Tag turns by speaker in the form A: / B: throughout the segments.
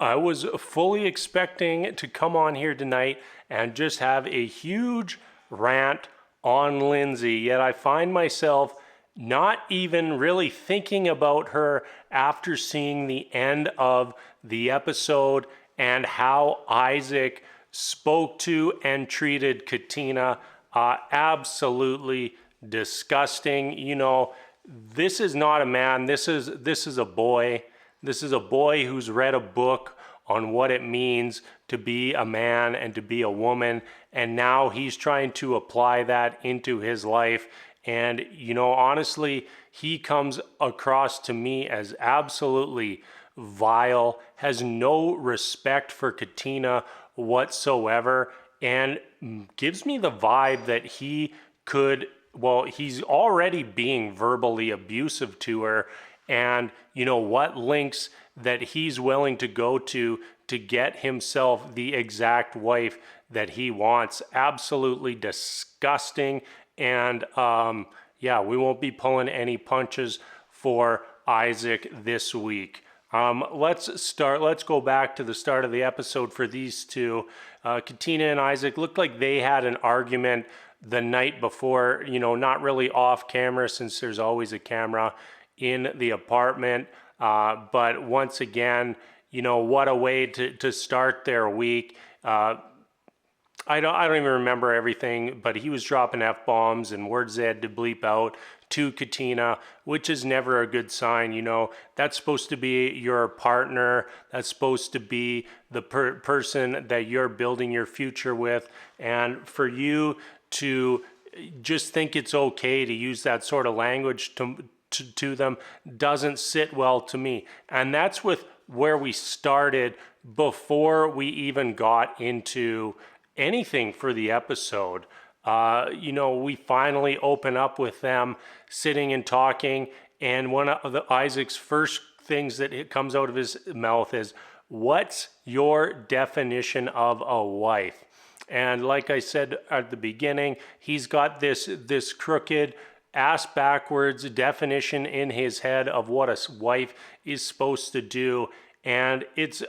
A: I was fully expecting to come on here tonight and just have a huge rant on Lindsey, yet I find myself not even really thinking about her after seeing the end of the episode and how Isaac spoke to and treated Katina. Absolutely disgusting. This is not a man. This is a boy. This is a boy who's read a book on what it means to be a man and to be a woman, and now he's trying to apply that into his life. And honestly, he comes across to me as absolutely vile, has no respect for Katina whatsoever, and gives me the vibe that he's already being verbally abusive to her. And what links that he's willing to go to get himself the exact wife that he wants. Absolutely disgusting. And we won't be pulling any punches for Isaac this week. Let's go back to the start of the episode for these two. Katina and Isaac looked like they had an argument the night before, not really off camera, since there's always a camera in the apartment. But once again, what a way to start their week. I don't even remember everything, but he was dropping F-bombs and words they had to bleep out to Katina, which is never a good sign. That's supposed to be your partner. That's supposed to be the person that you're building your future with. And for you to just think it's okay to use that sort of language to them doesn't sit well to me. And that's with where we started before we even got into anything for the episode. We finally open up with them sitting and talking, and one of Isaac's first things that comes out of his mouth is, "What's your definition of a wife?" And like I said at the beginning, he's got this crooked ass backwards definition in his head of what a wife is supposed to do. And it's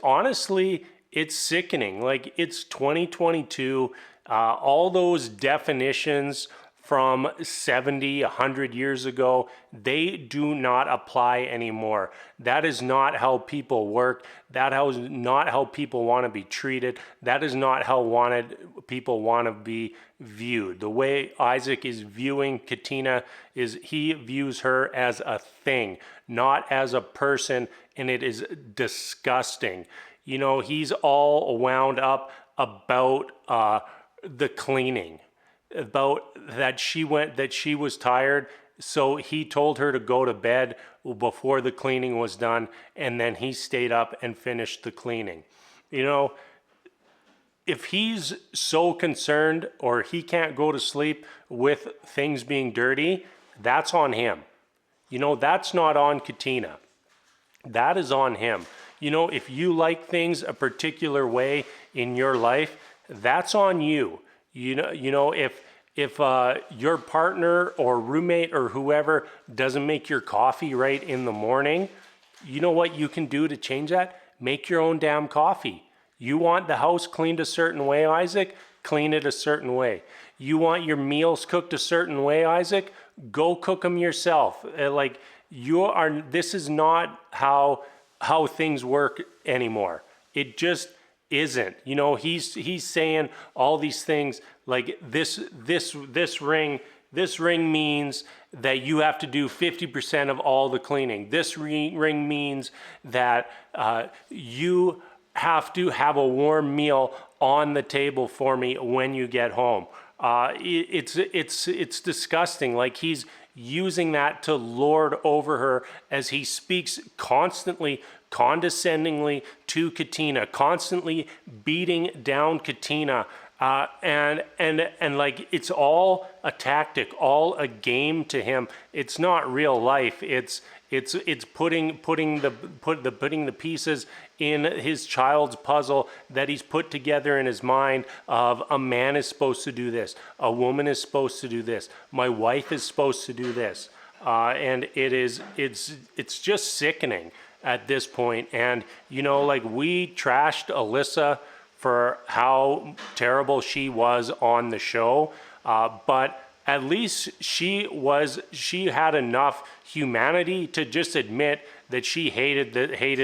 A: sickening. Like, it's 2022. All those definitions from 70, 100 years ago, they do not apply anymore. That is not how people work. That is not how people want to be treated. That is not how people want to be viewed. The way Isaac is viewing Katina is he views her as a thing, not as a person, and it is disgusting. He's all wound up about the cleaning, about that she was tired, so he told her to go to bed before the cleaning was done, and then he stayed up and finished the cleaning. If he's so concerned, or he can't go to sleep with things being dirty, that's on him. That's not on Katina. That is on him. If you like things a particular way in your life, that's on you. If your partner or roommate or whoever doesn't make your coffee right in the morning, you know what you can do to change that? Make your own damn coffee. You want the house cleaned a certain way, Isaac? Clean it a certain way. You want your meals cooked a certain way, Isaac? Go cook them yourself. This is not how things work anymore. It just isn't. He's saying all these things like this ring means that you have to do 50% of all the cleaning. This ring means that you have to have a warm meal on the table for me when you get home. It's disgusting. Like, he's using that to lord over her as he speaks constantly condescendingly to Katina, constantly beating down Katina, and like, it's all a tactic, all a game to him. It's not real life. It's putting the pieces in his child's puzzle that he's put together in his mind of, a man is supposed to do this, a woman is supposed to do this, my wife is supposed to do this, and it's just sickening. at this point. And, you know, like, we trashed Alyssa for how terrible she was on the show, but at least she had enough humanity to just admit that she hated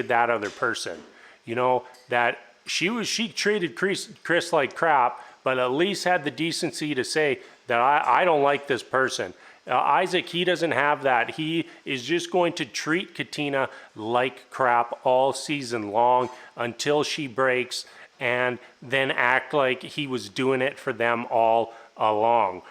A: that other person. You know, that she treated Chris like crap, but at least had the decency to say that I don't like this person. Isaac, he doesn't have that. He is just going to treat Katina like crap all season long until she breaks, and then act like he was doing it for them all along.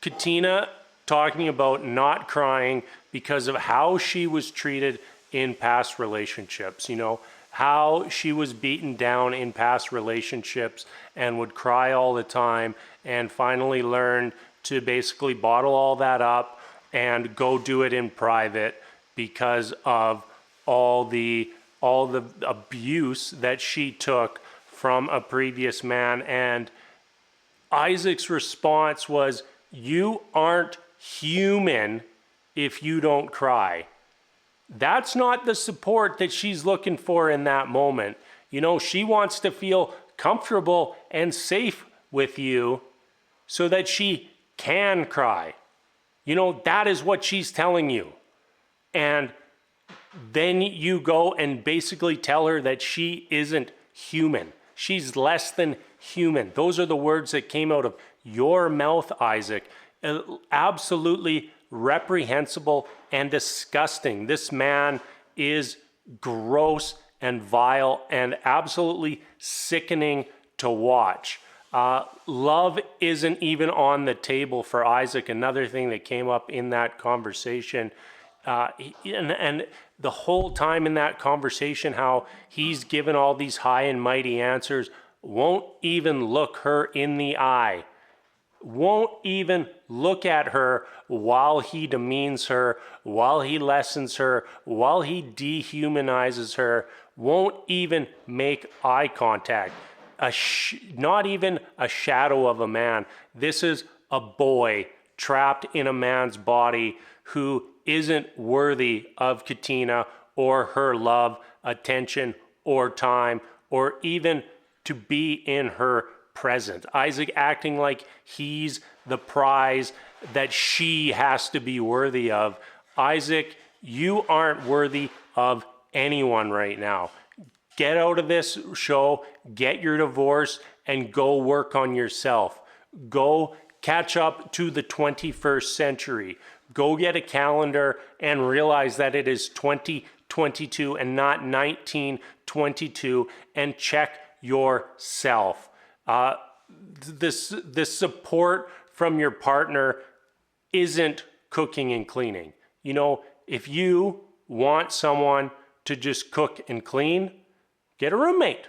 A: Katina talking about not crying because of how she was treated in past relationships, you know, how she was beaten down in past relationships and would cry all the time, and finally learned to basically bottle all that up and go do it in private because of all the abuse that she took from a previous man. And Isaac's response was, "You aren't human if you don't cry." That's not the support that she's looking for in that moment. You know, she wants to feel comfortable and safe with you so that she can cry. You know, that is what she's telling you. And then you go and basically tell her that she isn't human. She's less than human. Those are the words that came out of your mouth, Isaac. Absolutely reprehensible and disgusting. This man is gross and vile and absolutely sickening to watch. Love isn't even on the table for Isaac. Another thing that came up in that conversation, and the whole time in that conversation, how he's given all these high and mighty answers, won't even look her in the eye. Won't even look at her while he demeans her, while he lessens her, while he dehumanizes her. Won't even make eye contact. Not even a shadow of a man. This is a boy trapped in a man's body who isn't worthy of Katina or her love, attention, or time, or even to be in her presence. Isaac acting like he's the prize that she has to be worthy of. Isaac, you aren't worthy of anyone right now. Get out of this show, get your divorce, and go work on yourself. Go catch up to the 21st century. Go get a calendar and realize that it is 2022 and not 1922, and check yourself. This support from your partner isn't cooking and cleaning. You know, if you want someone to just cook and clean, get a roommate.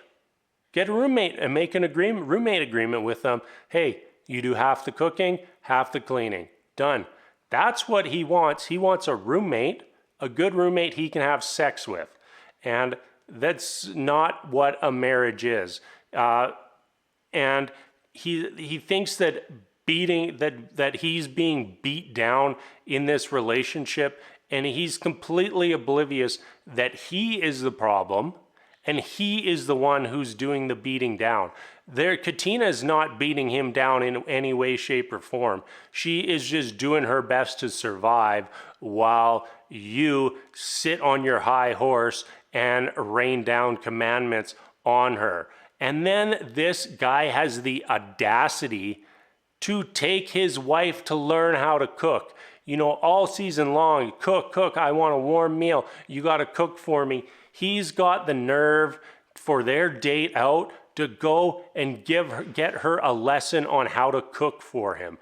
A: Get a roommate and make an roommate agreement with them. Hey, you do half the cooking, half the cleaning. Done. That's what he wants. He wants a roommate, a good roommate he can have sex with. And that's not what a marriage is. And he thinks that that he's being beat down in this relationship, and he's completely oblivious that he is the problem and he is the one who's doing the beating down. Katina is not beating him down in any way, shape, or form. She is just doing her best to survive while you sit on your high horse and rain down commandments on her. And then this guy has the audacity to take his wife to learn how to cook. You know, all season long, cook, I want a warm meal. You got to cook for me. He's got the nerve for their date out to go and get her a lesson on how to cook for him.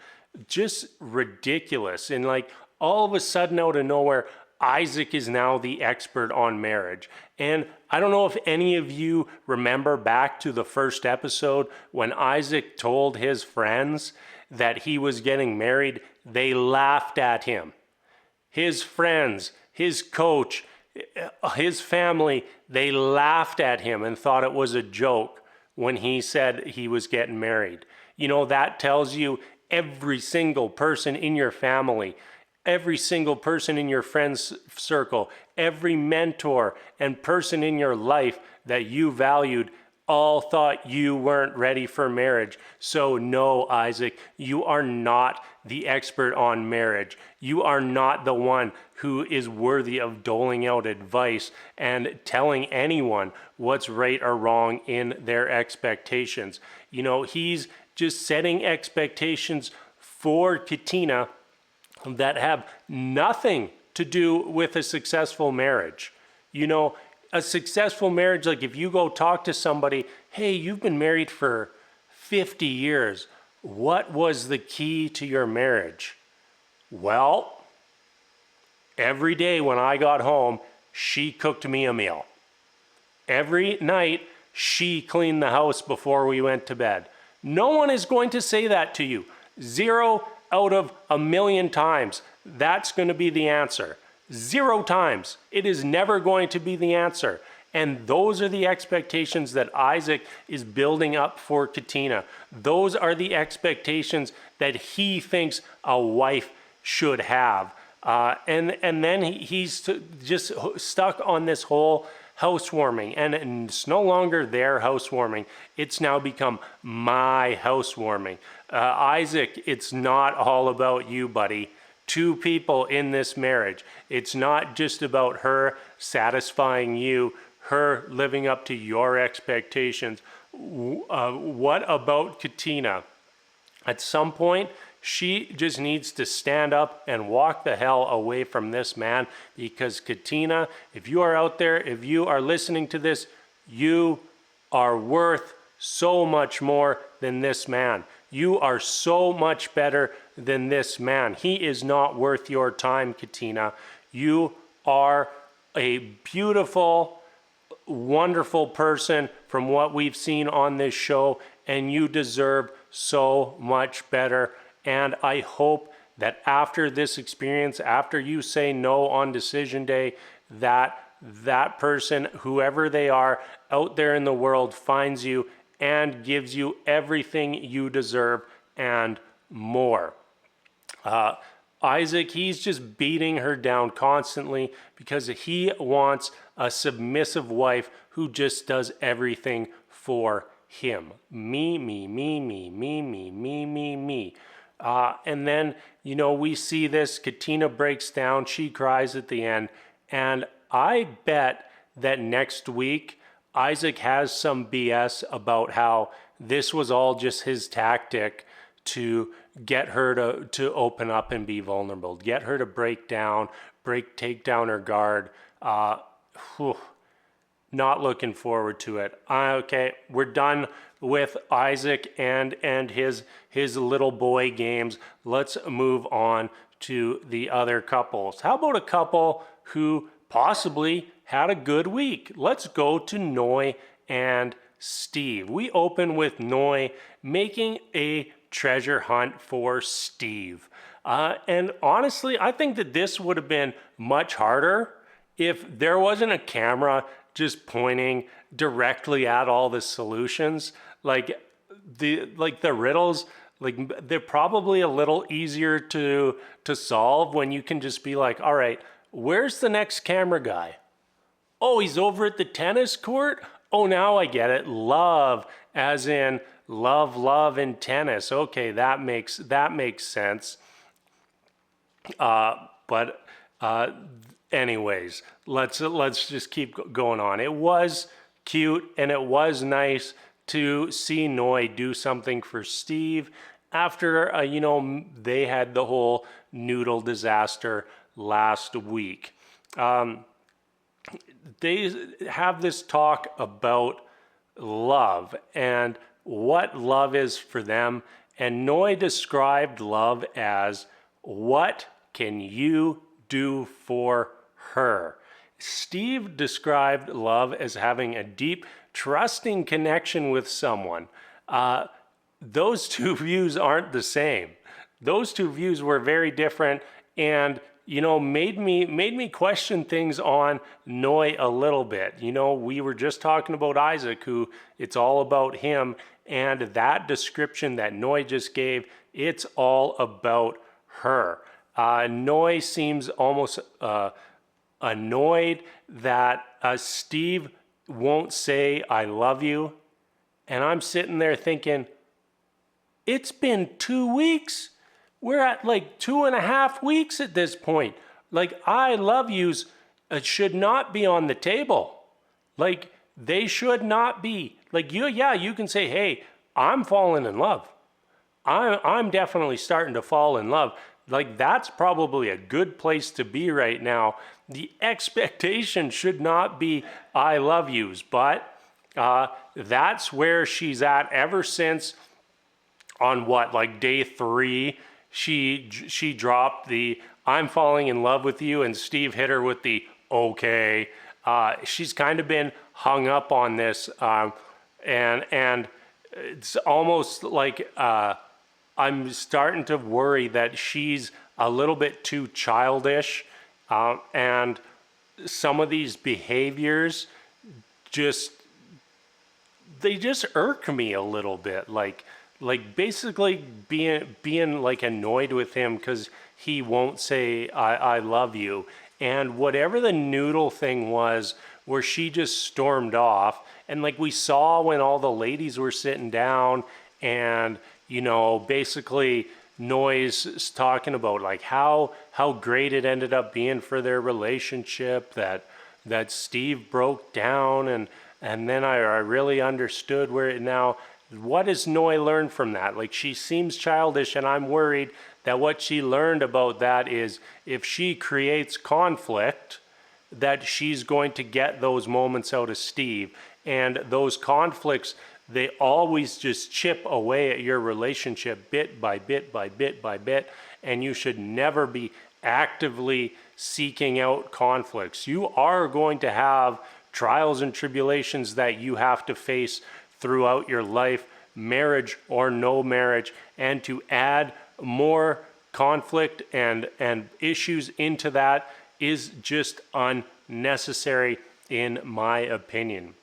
A: Just ridiculous. And like all of a sudden out of nowhere, Isaac is now the expert on marriage. And I don't know if any of you remember back to the first episode when Isaac told his friends that he was getting married. They laughed at him. His friends, his coach, his family, they laughed at him and thought it was a joke when he said he was getting married. You know, that tells you every single person in your family, Every single person in your friends circle, every mentor and person in your life that you valued all thought you weren't ready for marriage. So no, Isaac, you are not the expert on marriage. You are not the one who is worthy of doling out advice and telling anyone what's right or wrong in their expectations. You know, he's just setting expectations for Katina that have nothing to do with a successful marriage. You know, a successful marriage, like if you go talk to somebody, hey, you've been married for 50 years. What was the key to your marriage? Well, every day when I got home, she cooked me a meal. Every night, she cleaned the house before we went to bed. No one is going to say that to you. 0 out of 1,000,000 times, that's going to be the answer. 0 times. It is never going to be the answer. And those are the expectations that Isaac is building up for Katina. Those are the expectations that he thinks a wife should have. And then he's just stuck on this whole housewarming, and it's no longer their housewarming. It's now become my housewarming. Isaac, it's not all about you, buddy. 2 people in this marriage. It's not just about her satisfying you, her living up to your expectations. What about Katina? At some point, she just needs to stand up and walk the hell away from this man, because Katina, if you are out there, if you are listening to this, you are worth so much more than this man. You are so much better than this man. He is not worth your time, Katina. You are a beautiful, wonderful person from what we've seen on this show, and you deserve so much better. And I hope that after this experience, after you say no on decision day, that person, whoever they are out there in the world, finds you and gives you everything you deserve and more. Isaac, he's just beating her down constantly because he wants a submissive wife who just does everything for him. Me, me, me, me, me, me, me, me, me. And then, you know, we see this, Katina breaks down, she cries at the end, and I bet that next week, Isaac has some BS about how this was all just his tactic to get her to open up and be vulnerable, get her to take down her guard. Not looking forward to it. Okay, we're done with Isaac and his little boy games. Let's move on to the other couples. How about a couple who possibly had a good week? Let's go to Noi and Steve. We open with Noi making a treasure hunt for Steve. And honestly, I think that this would have been much harder if there wasn't a camera just pointing directly at all the solutions. Like the riddles, like they're probably a little easier to solve when you can just be like, all right, where's the next camera guy? Oh, he's over at the tennis court? Oh, now I get it. Love, as in love and tennis. Okay, that makes sense. Anyways, let's just keep going on. It was cute and it was nice to see Noi do something for Steve after they had the whole noodle disaster last week. They have this talk about love and what love is for them, and Noi described love as, what can you do for her? Steve described love as having a deep, trusting connection with someone. Those two views aren't the same. Those two views were very different, and made me question things on Noi a little bit. We were just talking about Isaac, who it's all about him, and that description that Noi just gave, it's all about her. Noi seems almost annoyed that Steve won't say I love you. And I'm sitting there thinking, it's been 2 weeks. We're at like 2.5 weeks at this point. Like, I love yous should not be on the table. Like, they should not be. Like, you can say, hey, I'm falling in love. I'm definitely starting to fall in love. Like, that's probably a good place to be right now. The expectation should not be I love yous, but that's where she's at ever since. On what, like day 3, she dropped the I'm falling in love with you, and Steve hit her with the okay. She's kind of been hung up on this, and it's almost like I'm starting to worry that she's a little bit too childish, and some of these behaviors just irk me a little bit. Like basically being like annoyed with him because he won't say I love you, and whatever the noodle thing was where she just stormed off, and like we saw when all the ladies were sitting down, and basically Noise talking about like how great it ended up being for their relationship, that Steve broke down, and then I really understood where it now. What does Noi learn from that? Like, she seems childish, and I'm worried that what she learned about that is if she creates conflict, that she's going to get those moments out of Steve. And those conflicts, they always just chip away at your relationship bit by bit by bit by bit, and you should never be actively seeking out conflicts. You are going to have trials and tribulations that you have to face throughout your life, marriage or no marriage, and to add more conflict and issues into that is just unnecessary in my opinion.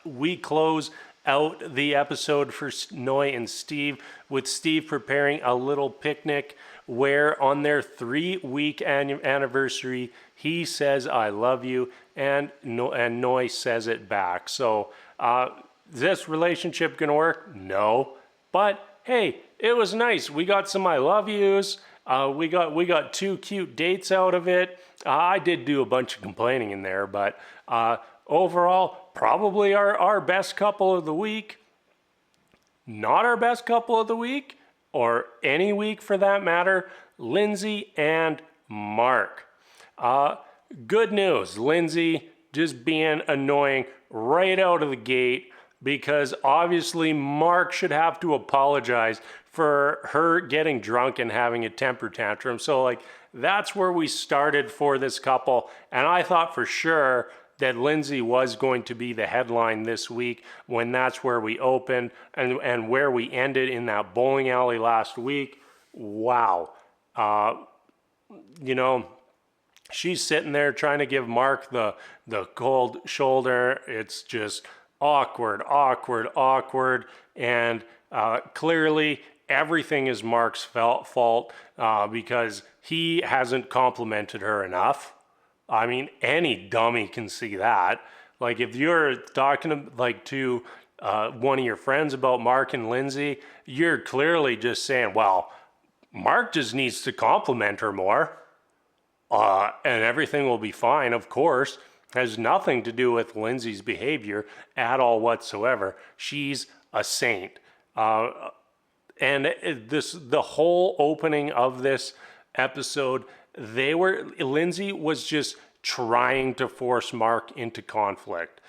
A: We close out the episode for Noi and Steve with Steve preparing a little picnic where on their 3-week anniversary he says I love you, and Noi says it back. So is this relationship gonna work? No. But hey, it was nice. We got some I love yous. We got 2 cute dates out of it. I did do a bunch of complaining in there, but overall, probably our best couple of the week. Not our best couple of the week, or any week for that matter, Lindsey and Mark. Good news, Lindsey just being annoying right out of the gate, because obviously Mark should have to apologize for her getting drunk and having a temper tantrum. So like that's where we started for this couple, and I thought for sure that Lindsey was going to be the headline this week when that's where we opened and where we ended in that bowling alley last week. Wow. She's sitting there trying to give Mark the cold shoulder. It's just awkward, and clearly everything is Mark's fault because he hasn't complimented her enough. I mean, any dummy can see that. Like, if you're talking to one of your friends about Mark and Lindsey, you're clearly just saying, well, Mark just needs to compliment her more, and everything will be fine. Of course, has nothing to do with Lindsey's behavior at all whatsoever. She's a saint. And the whole opening of this episode, Lindsey was just trying to force Mark into conflict.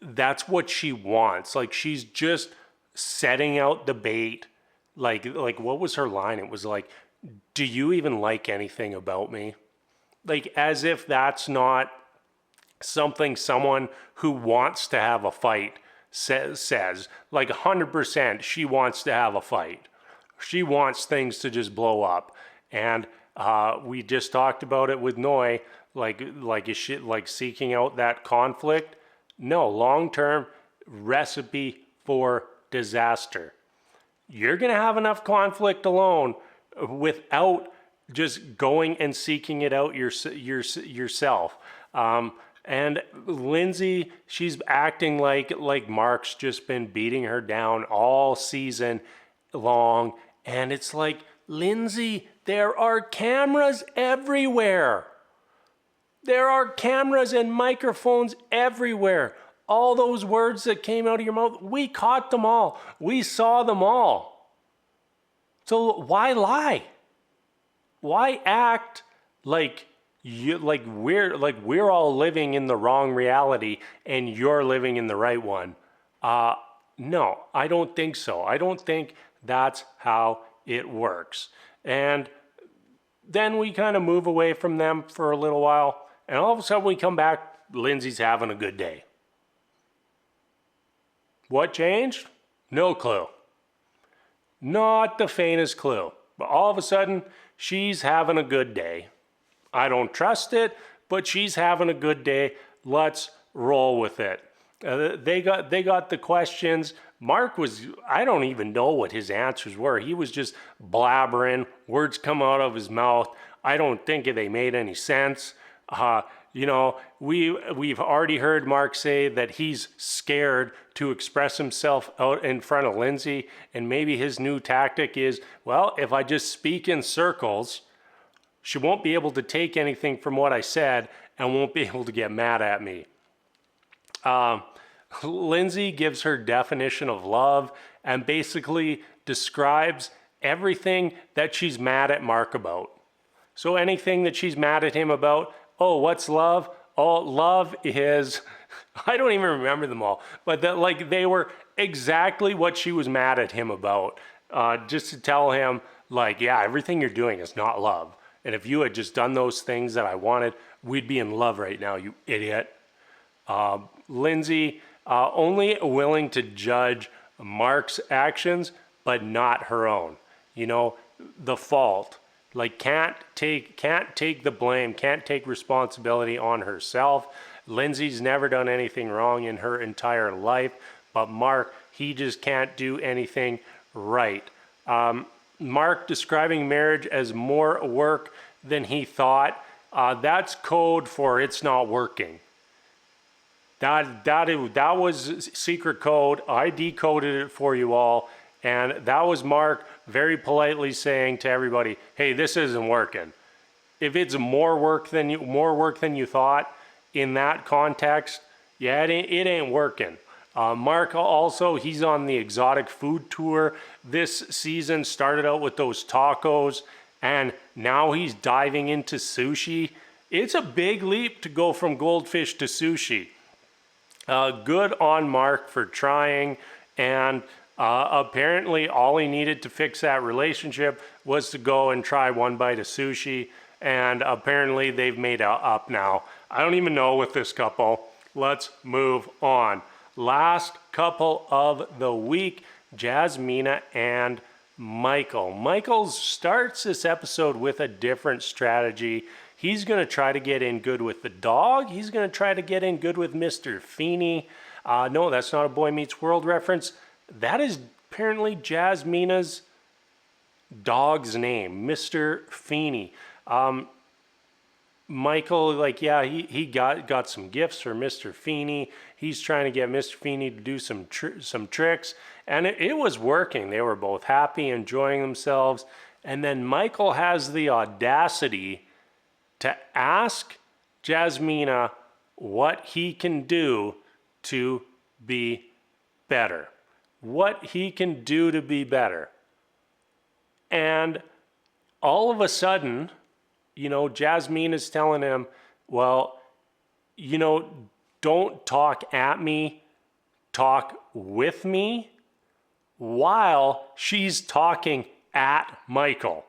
A: That's what she wants. Like, she's just setting out the bait. Like what was her line? It was like, do you even like anything about me? Like, as if that's not something someone who wants to have a fight says. Like 100% she wants to have a fight. She wants things to just blow up. And we just talked about it with Noi, is she like seeking out that conflict? No, long-term recipe for disaster. You're gonna have enough conflict alone. without just going and seeking it out yourself. And Lindsey, she's acting like Mark's just been beating her down all season long. And it's like, Lindsey, there are cameras everywhere. There are cameras and microphones everywhere. All those words that came out of your mouth, we caught them all. We saw them all. So why lie? Why act like we're all living in the wrong reality and you're living in the right one? No, I don't think so. I don't think that's how it works. And then we kind of move away from them for a little while, and all of a sudden we come back, Lindsey's having a good day. What changed? No clue. Not the faintest clue. But all of a sudden, she's having a good day. I don't trust it, but she's having a good day. Let's roll with it. They got the questions. Mark was, I don't even know what his answers were. He was just blabbering. Words come out of his mouth. I don't think they made any sense. We've already heard Mark say that he's scared to express himself out in front of Lindsey, and maybe his new tactic is, well, if I just speak in circles, she won't be able to take anything from what I said and won't be able to get mad at me. Lindsey gives her definition of love and basically describes everything that she's mad at Mark about. So anything that she's mad at him about, oh, what's love? Oh, love is, I don't even remember them all, but they were exactly what she was mad at him about. Just to tell him, yeah, everything you're doing is not love. And if you had just done those things that I wanted, we'd be in love right now, you idiot. Lindsey, only willing to judge Mark's actions, but not her own. The fault. Can't take the blame, can't take responsibility on herself. Lindsey's never done anything wrong in her entire life, but Mark, he just can't do anything right. Mark describing marriage as more work than he thought, that's code for it's not working. That was secret code. I decoded it for you all, and that was Mark very politely saying to everybody, hey, this isn't working. If it's more work than you thought in that context, yeah, it ain't working. Mark also, he's on the exotic food tour this season, started out with those tacos, and now he's diving into sushi. It's a big leap to go from goldfish to sushi. Good on Mark for trying, and apparently all he needed to fix that relationship was to go and try one bite of sushi, and apparently they've made up now. I don't even know with this couple. Let's move on. Last couple of the week, Jasmina and Michael. Michael starts this episode with a different strategy. He's going to try to get in good with the dog. He's going to try to get in good with Mr. Feeney. No, that's not a Boy Meets World reference. That is apparently Jasmina's dog's name, Mr. Feeney. Michael, he got some gifts for Mr. Feeney. He's trying to get Mr. Feeney to do some tricks, and it was working. They were both happy, enjoying themselves. And then Michael has the audacity to ask Jasmina what he can do to be better. What he can do to be better. And all of a sudden, Jasmine is telling him, well, don't talk at me, talk with me, while she's talking at Michael.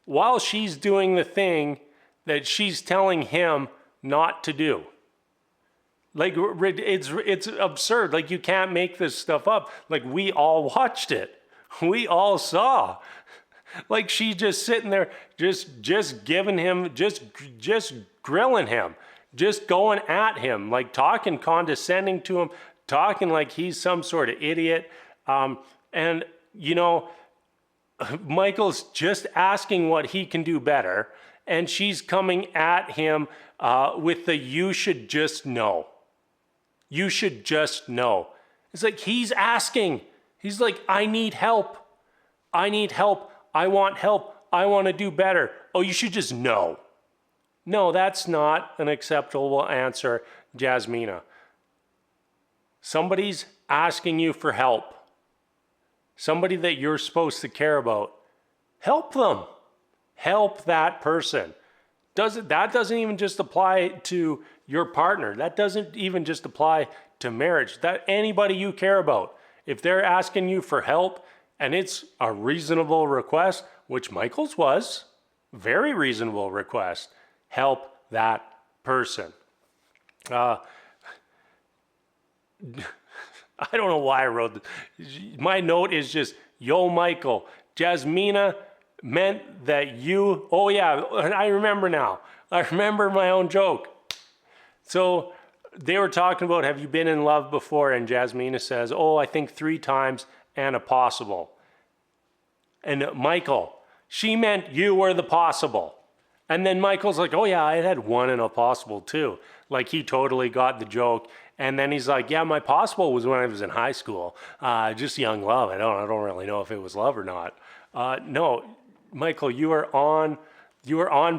A: While she's doing the thing that she's telling him not to do. It's absurd. You can't make this stuff up. We all watched it. We all saw. She's just sitting there, just giving him, just grilling him, just going at him, talking condescending to him, talking like he's some sort of idiot. And Michael's just asking what he can do better, and she's coming at him with the "you should just know." You should just know. It's like he's asking. He's like, I need help. I need help. I want help. I want to do better. Oh, you should just know. No, that's not an acceptable answer, Jasmina. Somebody's asking you for help. Somebody that you're supposed to care about. Help them. Help that person. That doesn't even just apply to your partner. That doesn't even just apply to marriage. That anybody you care about. If they're asking you for help and it's a reasonable request, which Michael's was, very reasonable request, help that person. I don't know why I wrote this. My note is just, yo, Michael, Jasmina meant that you, oh yeah, I remember now. I remember my own joke. So they were talking about, have you been in love before? And Jasmina says, oh, I think 3 times and a possible. And Michael, she meant you were the possible. And then Michael's like, oh yeah, I had 1 and a possible too. Like he totally got the joke. And then he's like, yeah, my possible was when I was in high school. Just young love. I don't really know if it was love or not. No, Michael, you were on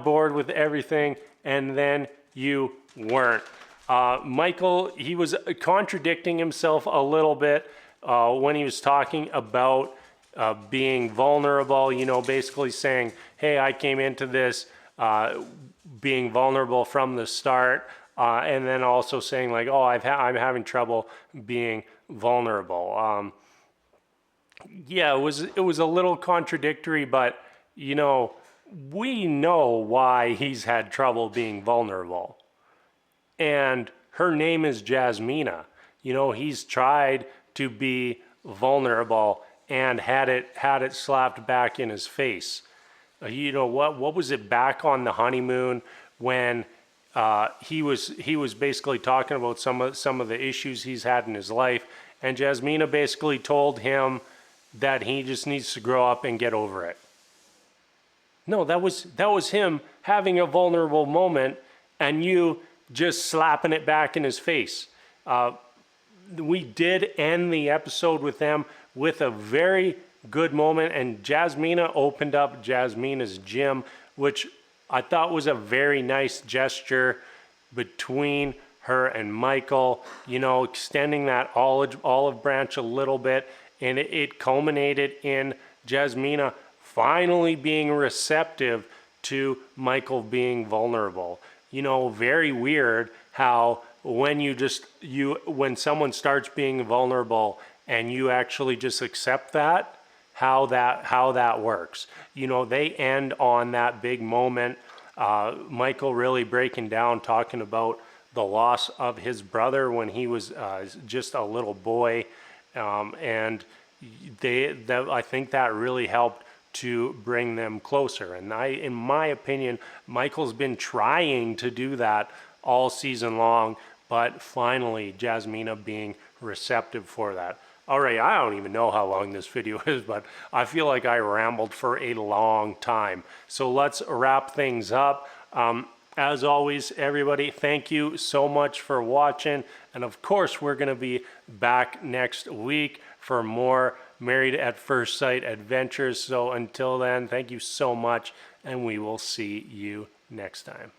A: board with everything, and then you weren't. Michael, he was contradicting himself a little bit when he was talking about being vulnerable, basically saying, hey, I came into this being vulnerable from the start, and then also saying like, oh, I'm having trouble being vulnerable. Yeah, it was a little contradictory, but we know why he's had trouble being vulnerable. And her name is Jasmina. He's tried to be vulnerable and had it slapped back in his face. What was it back on the honeymoon when he was basically talking about some of the issues he's had in his life, and Jasmina basically told him that he just needs to grow up and get over it. No, that was him having a vulnerable moment and you just slapping it back in his face. We did end the episode with them with a very good moment, and Jasmina opened up Jasmina's gym, which I thought was a very nice gesture between her and Michael, extending that olive branch a little bit, and it culminated in Jasmina finally being receptive to Michael being vulnerable. Very weird how when someone starts being vulnerable and you actually just accept that, how that works. They end on that big moment. Michael really breaking down, talking about the loss of his brother when he was just a little boy, and I think that really helped to bring them closer. And in my opinion, Michael's been trying to do that all season long, but finally Jasmina being receptive for that. All right, I don't even know how long this video is, but I feel like I rambled for a long time. So let's wrap things up. As always, everybody, thank you so much for watching. And of course, we're going to be back next week for more Married at First Sight adventures. So until then, thank you so much, and we will see you next time.